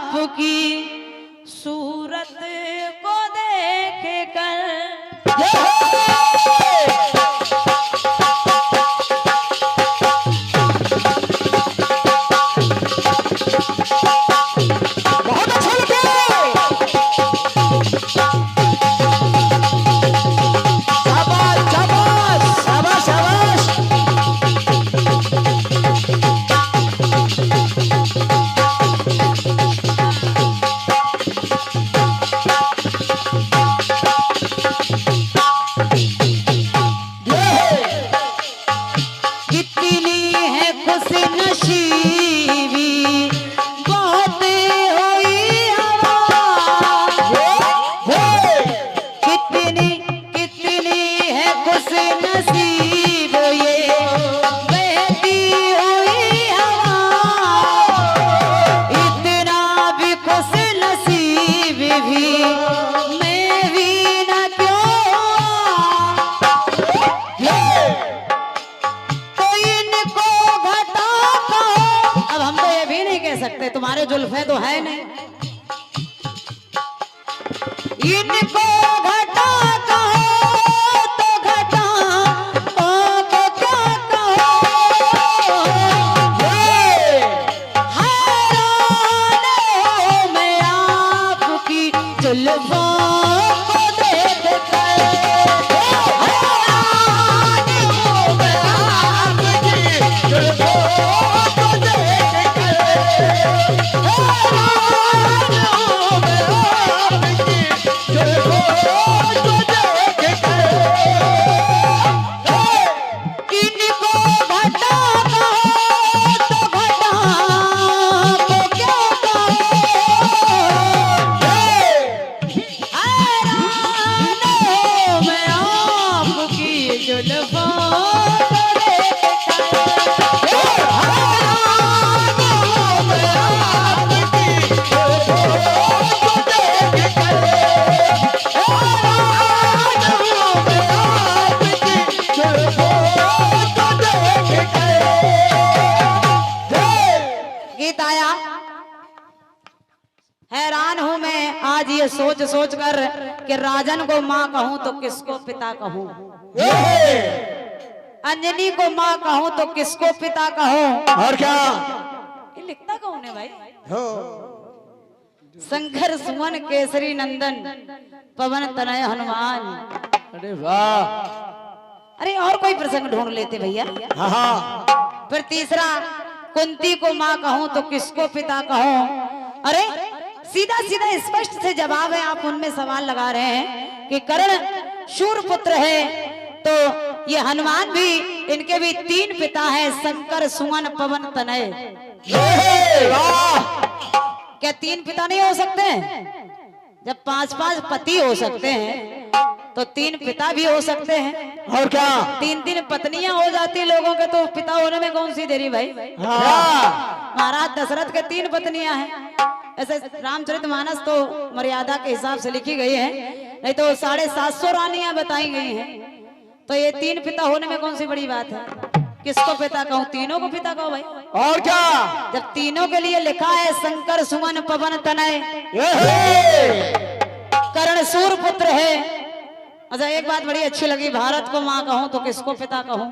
आपकी सूरत को देख कर बहुत अच्छा लगे। शाबाश शाबाश शाबाश शाबाश। कितनी है खुश नसीबी बहुत हुई हवा कितनी कितनी है खुश नसीब ये बहती हुई हवा इतना भी खुश नसीब भी मैं भी न क्यों सकते तुम्हारे जुल्फे तो है नहीं इनको घटा कहो तो घटा को क्या कहो हैरान हूं मैं आपकी जुल्फों को देख कर हैरान हूं मैं आपकी जुल्फों को देख कर हैरान हूं मैं आज ये सोच सोच कर कि राजन को माँ कहूं तो किसको पिता कहूं अंजनी को माँ कहूं तो किसको पिता कहूं और क्या ये लिखता कौन है भाई शंकर सुमन केसरी नंदन पवन तनय हनुमान अरे वाह। अरे और कोई प्रसंग ढूंढ लेते भैया हाँ। फिर तीसरा कुंती को माँ कहूं तो किसको पिता कहूं अरे सीधा सीधा स्पष्ट से जवाब है आप उनमें सवाल लगा रहे हैं कि कर्ण शूर पुत्र है तो ये हनुमान भी इनके भी तीन पिता हैं शंकर सुमन पवन तनय क्या तीन पिता नहीं हो सकते जब पांच पांच पति हो सकते हैं तो तीन पिता भी हो सकते हैं और क्या तीन तीन पत्नियां हो जाती लोगों के तो पिता होने में कौन सी देरी भाई महाराज दशरथ के तीन पत्नियां हैं ऐसे रामचरितमानस तो मर्यादा के हिसाब से लिखी गई है नहीं तो 750 रानियां बताई गई हैं तो ये तीन पिता होने में कौन सी बड़ी बात है किसको पिता कहूं तीनों को पिता कहो भाई और क्या जब तीनों के लिए लिखा है शंकर सुमन पवन तनय कर्ण सूर पुत्र है अच्छा एक बात बड़ी अच्छी लगी भारत को माँ कहूं तो किसको पिता कहूं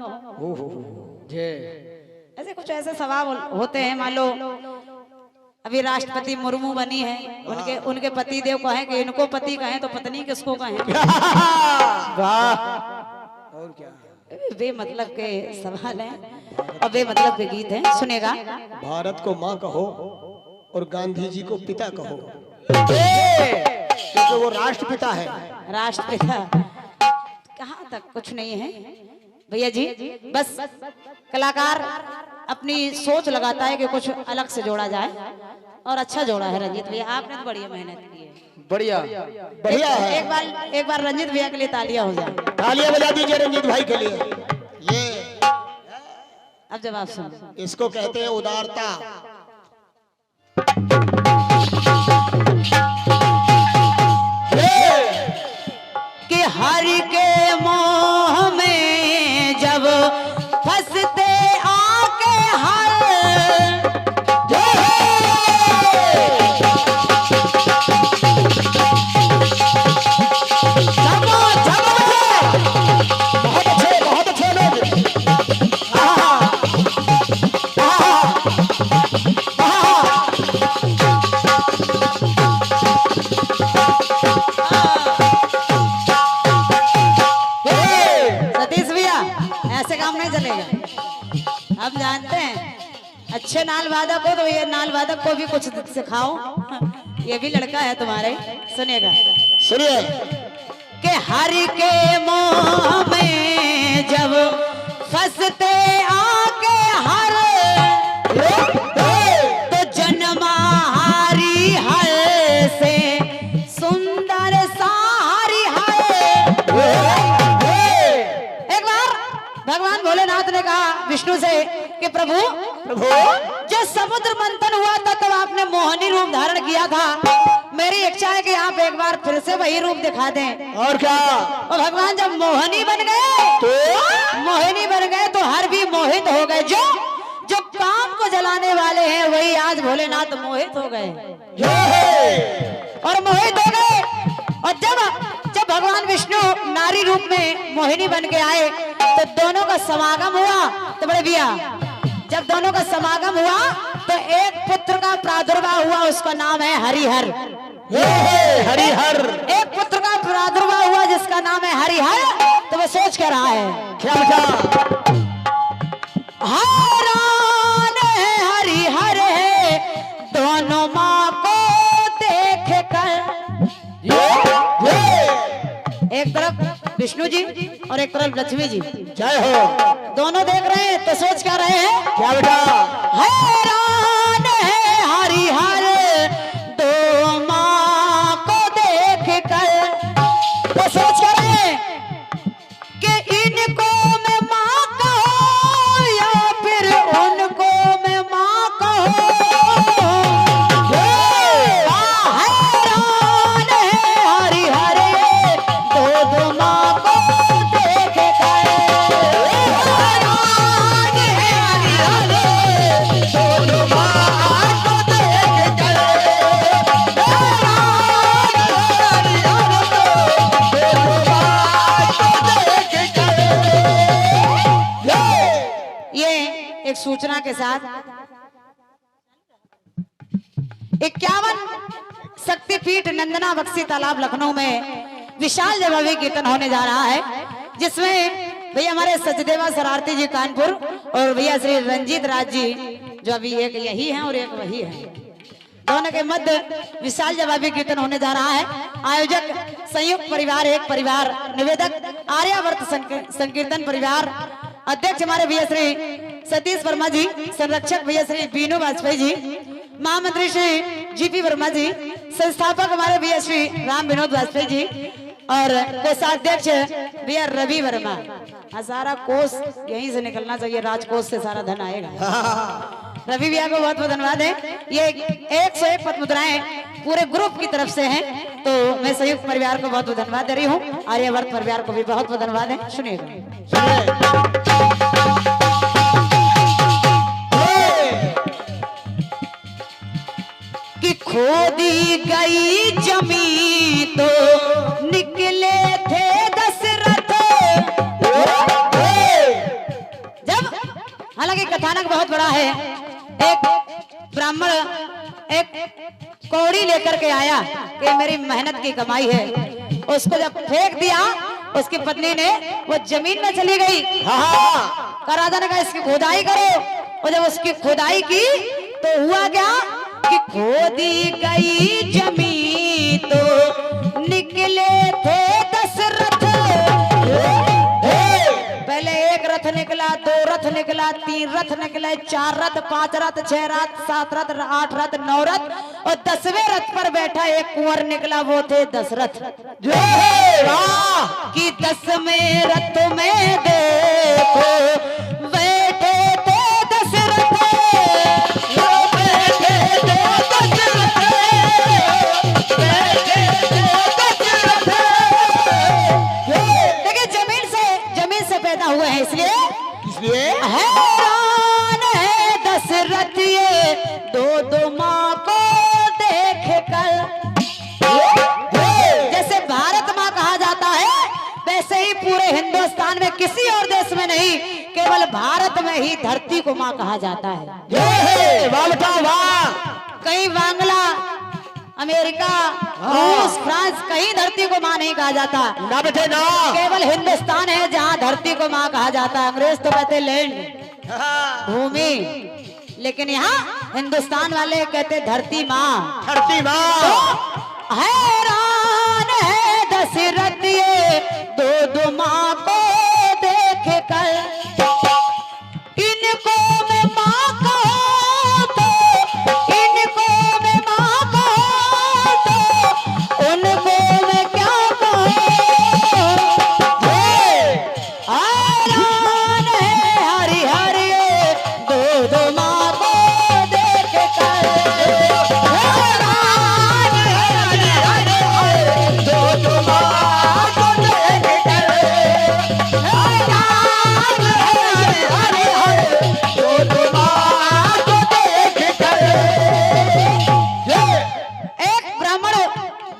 ऐसे कुछ ऐसे सवाल होते हैं मान लो अभी राष्ट्रपति मुर्मू बनी है उनके पति देव कहें कि इनको पति कहें तो पत्नी किसको कहें और क्या बेमतलब के सवाल हैं और बेमतलब के गीत हैं सुनेगा भारत को माँ कहो और गांधी जी को पिता कहो क्योंकि वो राष्ट्रपिता है राष्ट्रपिता कहाँ तक कुछ नहीं है भैया जी बस कलाकार अपनी सोच लगाता है कि कुछ अलग से जोड़ा जाए और अच्छा जोड़ा है रंजीत भैया आपने तो बढ़िया मेहनत की है बढ़िया बढ़िया है एक बार रंजीत भैया के लिए तालियां हो जाए तालियां बजा दीजिए रंजीत भाई के लिए ये अब जवाब सुन इसको कहते हैं उदारता कि हरि के मोह में जब फंसते आके हर नाल वादक हो तो ये नाल वादक को भी कुछ सिखाओ। ये भी लड़का है तुम्हारे, सुनिएगा। सुनिए। कि हरि के मोह में जब फंसते आके हर, तो जन्महारी हर से सुंदर सारी हर। एक बार भगवान भोलेनाथ ने कहा विष्णु से कि प्रभु जो समुद्र मंथन हुआ था तब आपने मोहिनी रूप धारण किया था, मेरी इच्छा है कि आप एक बार फिर से वही रूप दिखा दें। और क्या? और भगवान जब मोहिनी बन गए तो हर भी मोहित हो गए। जो काम को जलाने वाले हैं वही आज भोलेनाथ मोहित हो गए और मोहित हो गए। और जब भगवान विष्णु नारी रूप में मोहिनी बन के आए तो दोनों का समागम हुआ। तो बड़े भैया जब दोनों का समागम हुआ तो एक पुत्र का प्रादुर्भाव हुआ, उसका नाम है हरिहर। हरिहर। एक पुत्र का प्रादुर्भाव हुआ जिसका नाम है हरिहर। तो वो सोच कर रहा है क्या बता? हैरान है हरिहर है दोनों माँ को देख कर। एक तरफ विष्णु जी और एक तरफ लक्ष्मी जी, जय हो, दोनों देख रहे हैं तो सोच कर रहे हैं क्या बेटा? हैरान है हरिहर दो माँ को देख कर। तो सोच कर रहे हैं कि इनको मैं माँ कहूँ या फिर उनको मैं माँ कहूँ। हैरान है हरिहर दो माँ को देख कर। हैरान है हरिहर दो माँ को देख कर। ये एक सूचना के साथ 51 शक्तिपीठ नंदना बक्सी तालाब लखनऊ में विशाल जवाबी कीर्तन होने जा रहा है, जिसमें भैया हमारे सचदेवा शरारती जी कानपुर और भैया श्री रंजीत राज जी जो अभी एक यही हैं और एक वही है, दोनों के मध्य विशाल जवाबी कीर्तन होने जा रहा है। आयोजक संयुक्त परिवार एक परिवार, निवेदक आर्यावर्त संकीर्तन परिवार, अध्यक्ष हमारे भैया श्री सतीश वर्मा जी, संरक्षक भैया श्री बीनू वाजपेयी जी, महामंत्री श्री जीपी वर्मा जी, संस्थापक हमारे भैया श्री राम विनोद वाजपेयी जी और कोषाध्यक्ष भैया रवि वर्मा। सारा कोष यहीं से निकलना चाहिए, राजकोष से सारा धन आएगा। रवि भैया को बहुत बहुत धन्यवाद है। ये 101 पद मुद्राएं पूरे ग्रुप की तरफ से हैं, तो मैं संयुक्त परिवार को बहुत बहुत धन्यवाद दे रही हूँ। आर्यावर्त परिवार को भी बहुत बहुत धन्यवाद है। सुनिएगा। कि खोदी गई जमीन तो निकले थे दशरथ। जब हालांकि कथानक बहुत बड़ा है, एक ब्राह्मण एक कौड़ी लेकर के आया कि मेरी मेहनत की कमाई है, उसको जब फेंक दिया उसकी पत्नी ने, वो जमीन में चली गई। का राजा ने कहा इसकी खुदाई करो, और जब उसकी खुदाई की तो हुआ क्या कि खोदी गई जमीन तो निकले थे दशरथ। पहले एक रथ निकला, दो रथ निकला, तीन रथ निकले, 4 रथ, 5 रथ, 6 रथ, 7 रथ, 8 रथ, 9 रथ और 10वें रथ पर बैठा एक कुंवर निकला, वो थे दशरथ। कि 10वें रथ में देखो बैठे थे दशरथ। हुए हैं इसलिए हैरान है दशरथ ये दो माँ को देख कर। जैसे भारत माँ कहा जाता है वैसे ही पूरे हिंदुस्तान में किसी और देश में नहीं, केवल भारत में ही धरती को माँ कहा जाता है। कहीं बांग्ला, अमेरिका, रूस, फ्रांस कहीं धरती को माँ नहीं कहा जाता। ना बेटे ना, केवल हिंदुस्तान है जहाँ धरती को माँ कहा जाता है। अंग्रेज तो कहते लैंड, भूमि, लेकिन यहाँ हिंदुस्तान वाले कहते धरती माँ। धरती माँ हैरान है दशरथ ये दो दो माँ को देख कर, इनको मैं माँ कहूँ तो इनको मैं माँ कहूँ तो उनको मैं क्या कहूँ। हैरान है हरि हरि ये दो दो माँ को देख कर, हैरान है हरि हरि दो दो माँ को देख कर, हैरान है हरि हरि दो दो माँ को देख कर। एक ब्राह्मण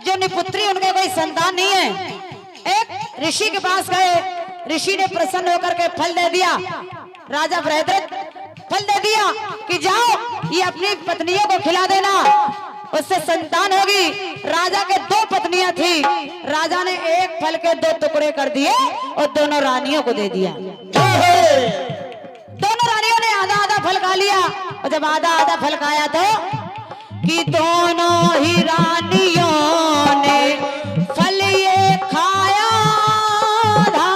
जो निपुत्री, उनके कोई संतान नहीं है, एक ऋषि के पास गए। ऋषि ने प्रसन्न होकर के फल दे दिया, राजा बृहद्रथ फल दे दिया कि जाओ ये अपनी पत्नियों को खिला देना, उससे संतान होगी। राजा के दो पत्नियां थी, राजा ने एक फल के दो टुकड़े कर दिए और दोनों रानियों को दे दिया। दोनों रानियों ने आधा आधा फल खा लिया, और जब आधा आधा फल खाया तो कि दोनों ही रानियों ने फल ये खाया था।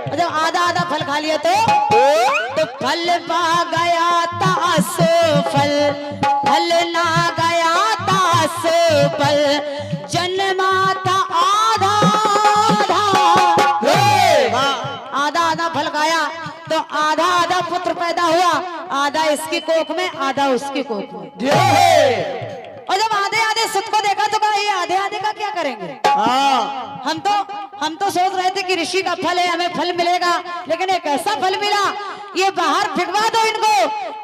और जब आधा आधा फल खा लिया तो फल पा गया था असफल, फल ना गया था असफल, जन्मा था आधा आधा। आधा आधा फल खाया तो आधा आधा पुत्र पैदा हुआ, आधा इसकी कोख में आधा उसकी कोख में। और जब आधे आधे सुत को देखा तो कहा ये आधे आधे का क्या करेंगे। हम तो सोच रहे थे कि ऋषि का फल है, हमें फल मिलेगा, लेकिन एक ऐसा फल मिला, ये बाहर फेंकवा दो इनको।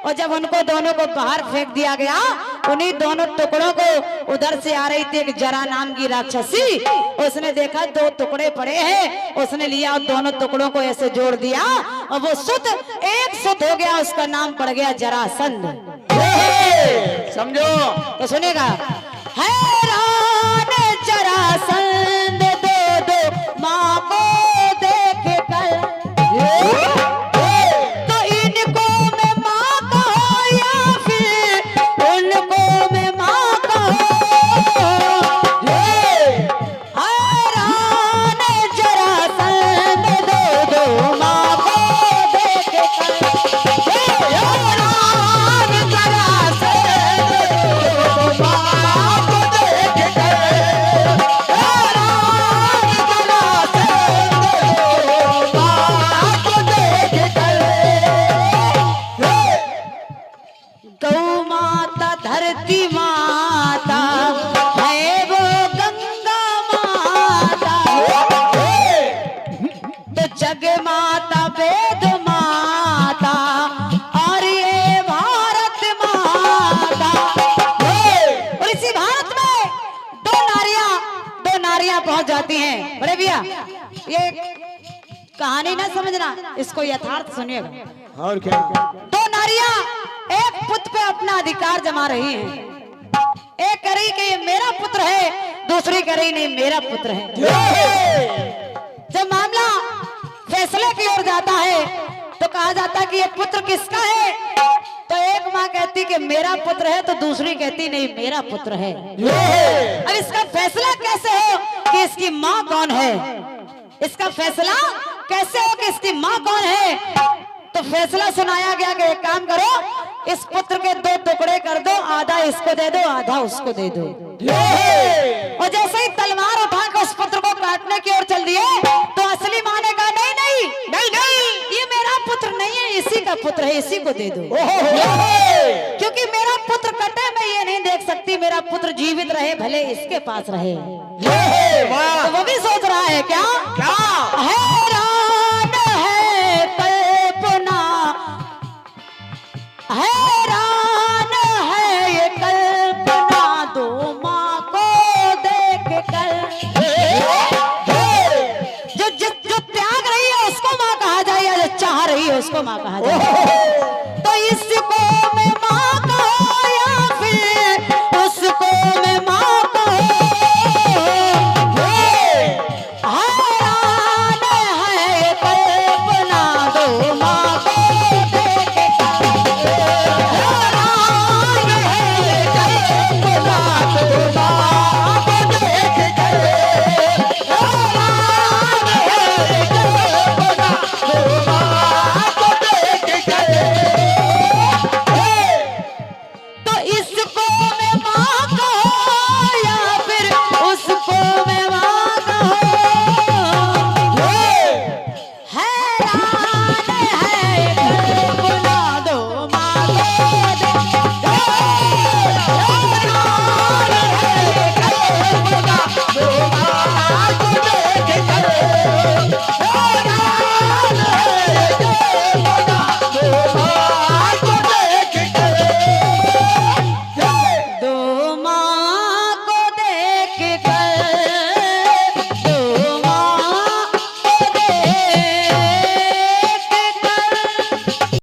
और जब उनको दोनों को बाहर फेंक दिया गया, उन्हीं दोनों टुकड़ों को उधर से आ रही थी एक जरा नाम की राक्षसी, उसने देखा दो टुकड़े पड़े हैं, उसने लिया और दोनों टुकड़ों को ऐसे जोड़ दिया और वो सुत एक सुत हो गया, उसका नाम पड़ गया जरासंध। समझो तो सुनेगा, हैरान जरासंध दो दो माँ को देख कर, तो इनको मैं माँ कहूँ या फिर उनको मैं माँ कहूँ। हैरान जरासंध दो दो माँ को देख कर, हैरान जरासंध दो दो माँ को देख कर, हैरान जरासंध दो दो माँ को देख कर। गौ माता धरती माता है वो गंगा माता, तो जग माता वेद माता और ये भारत माता। और इसी भारत में दो नारियां पहुंच जाती हैं। बड़े भैया ये कहानी ना समझना, इसको यथार्थ सुनिएगा। और क्या, दो नारियां एक पुत्र पे अपना अधिकार जमा रही हैं। एक कह रही कि ये मेरा पुत्र है, दूसरी कह रही नहीं मेरा पुत्र है। जब मामला फैसले की ओर जाता है तो कहा जाता है कि ये पुत्र किसका है, तो एक माँ कहती कि मेरा पुत्र है, तो दूसरी कहती नहीं मेरा पुत्र है। अब इसका फैसला कैसे हो कि इसकी माँ कौन है, इसका फैसला कैसे हो कि इसकी माँ कौन है। तो फैसला सुनाया गया कि एक काम करो, इस पुत्र के दो टुकड़े कर दो, आधा इसको दे दो आधा उसको दे दो। और जैसे ही तलवार उठाकर उस पुत्र को काटने की ओर चल दिए तो असली माँ ने कहा नहीं नहीं नहीं नहीं, ये मेरा पुत्र नहीं है, इसी का पुत्र है, इसी को दे दो। क्योंकि मेरा पुत्र कटे मैं ये नहीं देख सकती, मेरा पुत्र जीवित रहे भले इसके पास रहे। तो वो भी सोच रहा है क्या, हैरान है कल्पना है